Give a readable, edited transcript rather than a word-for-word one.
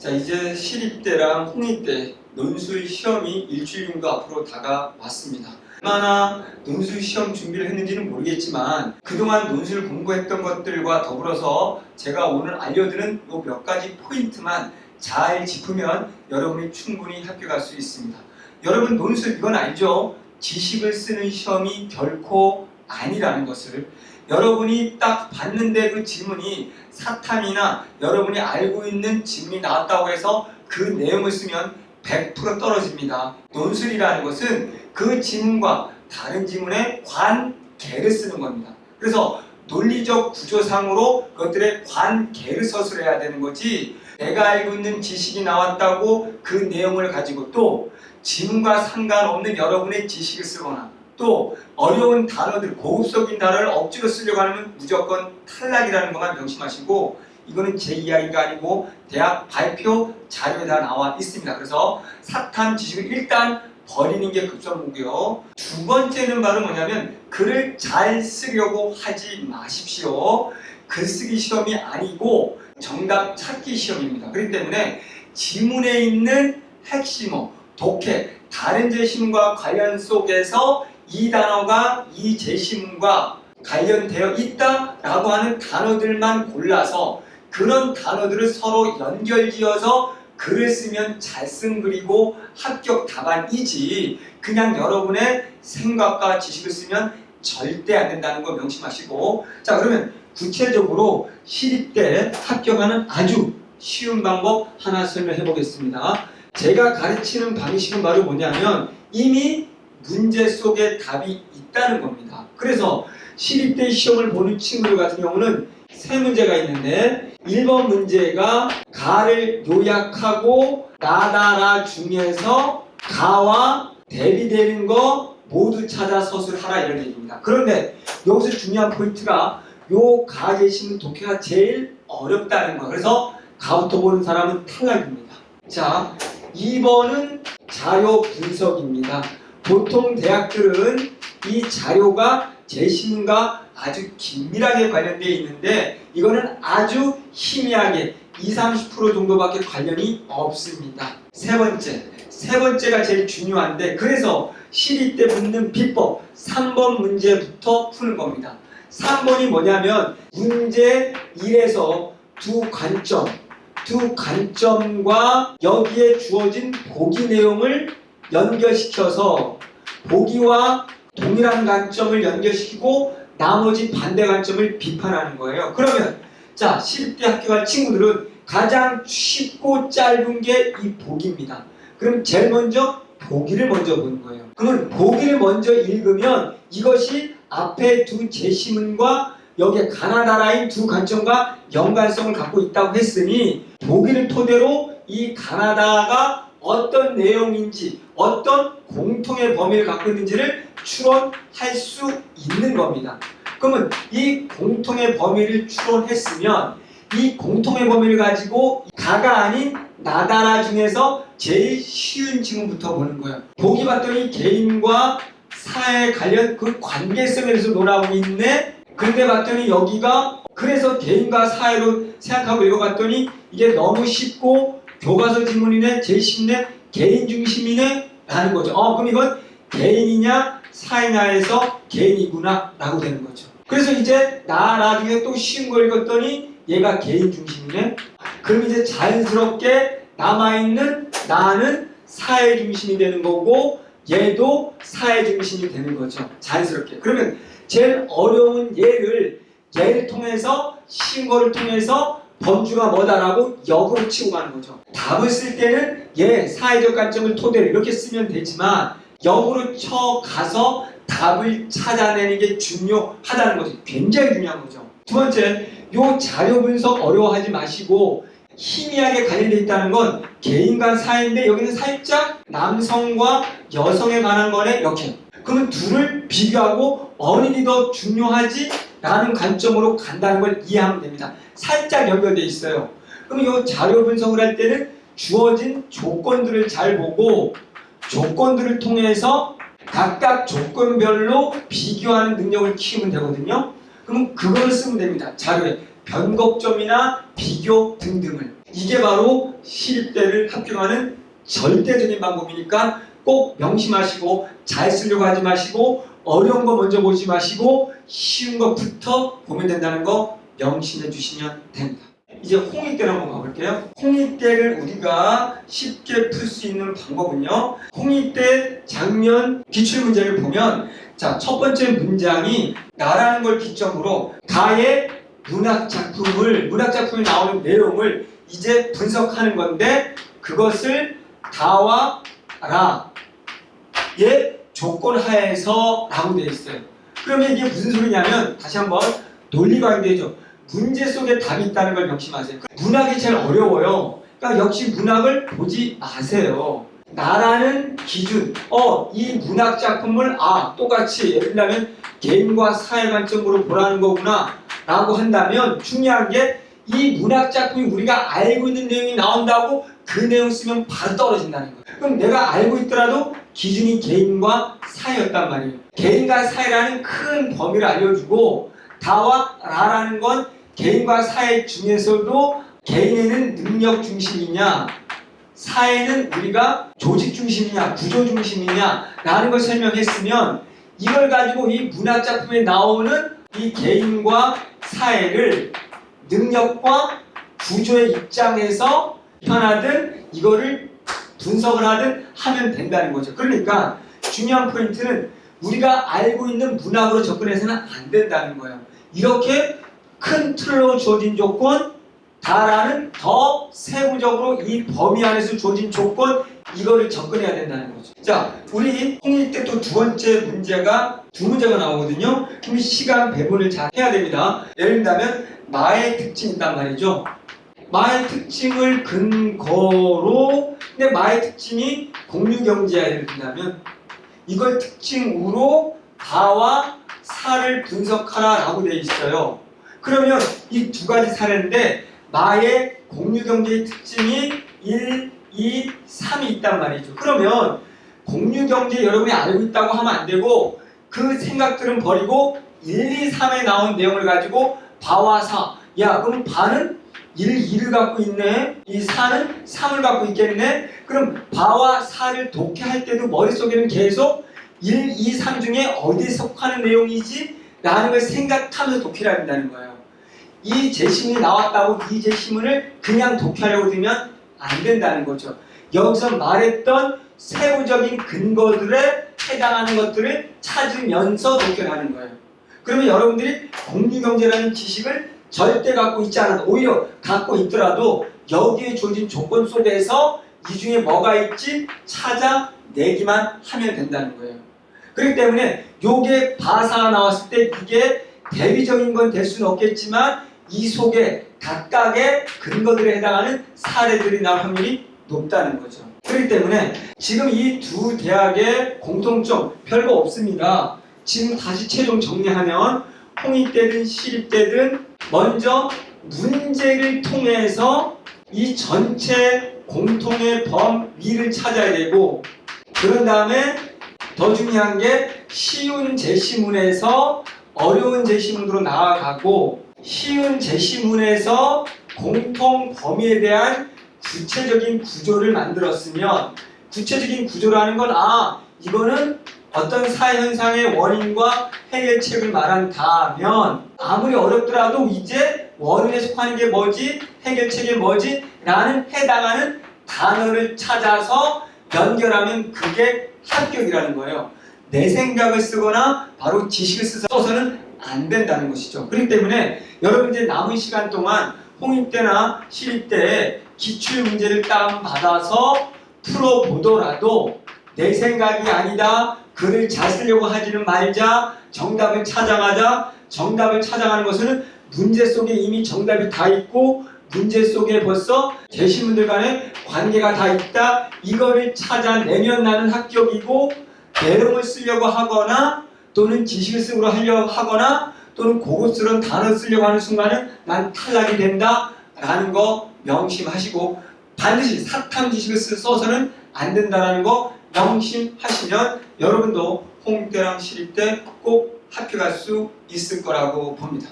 자, 이제 시립대랑 홍익대 논술 시험이 일주일 정도 앞으로 다가왔습니다. 얼마나 논술 시험 준비를 했는지는 모르겠지만 그동안 논술 공부했던 것들과 더불어서 제가 오늘 알려드린 요 몇 가지 포인트만 잘 짚으면 여러분이 충분히 합격할 수 있습니다. 여러분, 논술 이건 알죠? 지식을 쓰는 시험이 결코 아니라는 것을. 여러분이 딱 봤는데 그 지문이 사탐이나 여러분이 알고 있는 지문이 나왔다고 해서 그 내용을 쓰면 100% 떨어집니다. 논술이라는 것은 그 지문과 다른 지문의 관계를 쓰는 겁니다. 그래서 논리적 구조상으로 그것들의 관계를 서술해야 되는 거지, 내가 알고 있는 지식이 나왔다고 그 내용을 가지고 또 지문과 상관없는 여러분의 지식을 쓰거나 또 어려운 단어들, 고급적인 단어를 억지로 쓰려고 하면 무조건 탈락이라는 것만 명심하시고, 이거는 제 이야기가 아니고 대학 발표 자료에 다 나와 있습니다. 그래서 사탐 지식을 일단 버리는 게 급선무고요. 두 번째는 바로 뭐냐면 글을 잘 쓰려고 하지 마십시오. 글쓰기 시험이 아니고 정답 찾기 시험입니다. 그렇기 때문에 지문에 있는 핵심어, 독해, 다른 제시문과 관련 속에서 이 단어가 이 제시문과 관련되어 있다라고 하는 단어들만 골라서 그런 단어들을 서로 연결지어서 글을 쓰면 잘 쓴 글이고 합격 답안이지, 그냥 여러분의 생각과 지식을 쓰면 절대 안 된다는 거 명심하시고, 자, 그러면 구체적으로 시립대 합격하는 아주 쉬운 방법 하나 설명해 보겠습니다. 제가 가르치는 방식은 바로 뭐냐면 이미 문제 속에 답이 있다는 겁니다. 그래서 시립대 시험을 보는 친구들 같은 경우는 세 문제가 있는데, 1번 문제가 가를 요약하고 나다라 중에서 가와 대비되는 거 모두 찾아 서술하라, 이런 얘기입니다. 그런데 여기서 중요한 포인트가 요 가 제시문 독해가 제일 어렵다는 거. 그래서 가부터 보는 사람은 탈락입니다. 자, 2번은 자료 분석입니다. 보통 대학들은 이 자료가 제시문과 아주 긴밀하게 관련되어 있는데 이거는 아주 희미하게 20-30% 정도밖에 관련이 없습니다. 세 번째가 제일 중요한데, 그래서 시립대 붙는 비법 3번 문제부터 푸는 겁니다. 3번이 뭐냐면 문제 1에서 두 관점과 여기에 주어진 보기 내용을 연결시켜서 보기와 동일한 관점을 연결시키고 나머지 반대 관점을 비판하는 거예요. 그러면 자, 시립대 합격할 친구들은 가장 쉽고 짧은 게 이 보기입니다. 그럼 제일 먼저 보기를 먼저 보는 거예요. 그러면 보기를 먼저 읽으면 이것이 앞에 두 제시문과 여기에 가나다라인 두 관점과 연관성을 갖고 있다고 했으니 보기를 토대로 이 가나다가 어떤 내용인지 어떤 공통의 범위를 갖고 있는지를 추론할 수 있는 겁니다. 그러면 이 공통의 범위를 추론했으면 이 공통의 범위를 가지고 가가 아닌 나다라 중에서 제일 쉬운 지문부터 보는 거예요. 보기 봤더니 개인과 사회 관련 그 관계성에 대해서 논하고 있네. 근데 봤더니 여기가 그래서 개인과 사회로 생각하고 읽어봤더니 이게 너무 쉽고 교과서 지문이네, 제시문이네, 개인 중심이네 라는 거죠. 그럼 이건 개인이냐 사회냐에서 개인이구나 라고 되는 거죠. 그래서 이제 나중에 또 쉬운 거 읽었더니 얘가 개인 중심이네. 그럼 이제 자연스럽게 남아있는 나는 사회 중심이 되는 거고 얘도 사회 중심이 되는 거죠. 자연스럽게. 그러면 제일 어려운 얘를 통해서 쉬운 거를 통해서 범주가 뭐다라고 역으로 치고 가는 거죠. 답을 쓸 때는 얘 사회적 관점을 토대로 이렇게 쓰면 되지만 역으로 쳐가서 답을 찾아내는 게 중요하다는 거죠. 굉장히 중요한 거죠. 두 번째, 요 자료 분석 어려워하지 마시고 희미하게 관련되어 있다는 건 개인과 사회인데 여기는 살짝 남성과 여성에 관한 거네, 이렇게. 그러면 둘을 비교하고 어느 게 더 중요하지? 라는 관점으로 간다는 걸 이해하면 됩니다. 살짝 연결되어 있어요. 그럼 이 자료 분석을 할 때는 주어진 조건들을 잘 보고 조건들을 통해서 각각 조건별로 비교하는 능력을 키우면 되거든요. 그럼 그걸 쓰면 됩니다. 자료에 변곡점이나 비교 등등을. 이게 바로 시립대를 합격하는 절대적인 방법이니까 꼭 명심하시고 잘 쓰려고 하지 마시고 어려운 거 먼저 보지 마시고 쉬운 것부터 보면 된다는 거 명심해 주시면 됩니다. 이제 홍익대를 한번 가볼게요. 홍익대를 우리가 쉽게 풀 수 있는 방법은요. 홍익대 작년 기출문제를 보면 자, 첫 번째 문장이 나라는 걸 기점으로 가의 문학작품에 나오는 내용을 이제 분석하는 건데 그것을 다와 라의 조건 하에서 라고 되어 있어요. 그러면 이게 무슨 소리냐면 다시 한번 논리가 되죠. 문제 속에 답이 있다는 걸 명심하세요. 문학이 제일 어려워요. 그러니까 역시 문학을 보지 마세요. 나라는 기준, 이 문학 작품을 똑같이 예를 들면 개인과 사회 관점으로 보라는 거구나 라고 한다면 중요한 게 이 문학 작품이 우리가 알고 있는 내용이 나온다고 그 내용 쓰면 바로 떨어진다는 거예요. 그럼 내가 알고 있더라도 기준이 개인과 사회였단 말이에요. 개인과 사회라는 큰 범위를 알려주고 다와 라라는 건 개인과 사회 중에서도 개인에는 능력 중심이냐 사회는 우리가 조직 중심이냐 구조 중심이냐 라는 걸 설명했으면 이걸 가지고 이 문학작품에 나오는 이 개인과 사회를 능력과 구조의 입장에서 편하든 이거를 분석을 하든 하면 된다는 거죠. 그러니까 중요한 포인트는 우리가 알고 있는 문학으로 접근해서는 안 된다는 거예요. 이렇게 큰 틀로 주어진 조건 다라는 더 세부적으로 이 범위 안에서 주어진 조건 이거를 접근해야 된다는 거죠. 자, 우리 홍익대 또 두 번째 문제가 두 문제가 나오거든요. 그럼 시간 배분을 잘 해야 됩니다. 예를 들면 마의 특징이 있단 말이죠. 마의 특징을 근거로 근데 마의 특징이 공유경제야 예를 들면 이걸 특징으로 다와 사를 분석하라 라고 되어 있어요. 그러면 이 두 가지 사례인데 마의 공유경제의 특징이 1, 2, 3이 있단 말이죠. 그러면 공유경제 여러분이 알고 있다고 하면 안 되고 그 생각들은 버리고 1, 2, 3에 나온 내용을 가지고 바와 사. 야, 그럼 바는 1, 2를 갖고 있네. 이 4는 3을 갖고 있겠네. 그럼 바와 4를 독해할 때도 머릿속에는 계속 1, 2, 3 중에 어디에 속하는 내용이지? 라는 걸 생각하면서 독해를 한다는 거예요. 이 제시문이 나왔다고 이 제시문을 그냥 독해하려고 들면 안 된다는 거죠. 여기서 말했던 세부적인 근거들에 해당하는 것들을 찾으면서 독해를 하는 거예요. 그러면 여러분들이 공유경제라는 지식을 절대 갖고 있지 않아도 오히려 갖고 있더라도 여기에 주어진 조건 속에서 이 중에 뭐가 있지 찾아내기만 하면 된다는 거예요. 그렇기 때문에 요게 바사가 나왔을 때 이게 대비적인 건 될 수는 없겠지만 이 속에 각각의 근거들에 해당하는 사례들이 나올 확률이 높다는 거죠. 그렇기 때문에 지금 이 두 대학의 공통점 별거 없습니다. 지금 다시 최종 정리하면 홍익대든 시립대든 먼저 문제를 통해서 이 전체 공통의 범위를 찾아야 되고 그런 다음에 더 중요한 게 쉬운 제시문에서 어려운 제시문으로 나아가고 쉬운 제시문에서 공통 범위에 대한 구체적인 구조를 만들었으면 구체적인 구조라는 건 이거는 어떤 사회현상의 원인과 해결책을 말한다면 아무리 어렵더라도 이제 원인에 속하는 게 뭐지? 해결책이 뭐지? 라는 해당하는 단어를 찾아서 연결하면 그게 합격이라는 거예요. 내 생각을 쓰거나 바로 지식을 써서는 안 된다는 것이죠. 그렇기 때문에 여러분 이제 남은 시간 동안 홍익대나 시립대에 기출문제를 다운받아서 풀어보더라도 내 생각이 아니다. 글을 잘 쓰려고 하지는 말자. 정답을 찾아가자. 정답을 찾아가는 것은 문제 속에 이미 정답이 다 있고 문제 속에 벌써 제시문들 간에 관계가 다 있다. 이거를 찾아내면 나는 합격이고 내용을 쓰려고 하거나 또는 지식을 쓰려고 하려고 하거나 또는 고급스러운 단어 쓰려고 하는 순간은 난 탈락이 된다. 라는 거 명심하시고 반드시 사탐 지식을 써서는 안 된다는 거 명심하시면 여러분도 홍익대랑 시립대 꼭 합격할 수 있을 거라고 봅니다.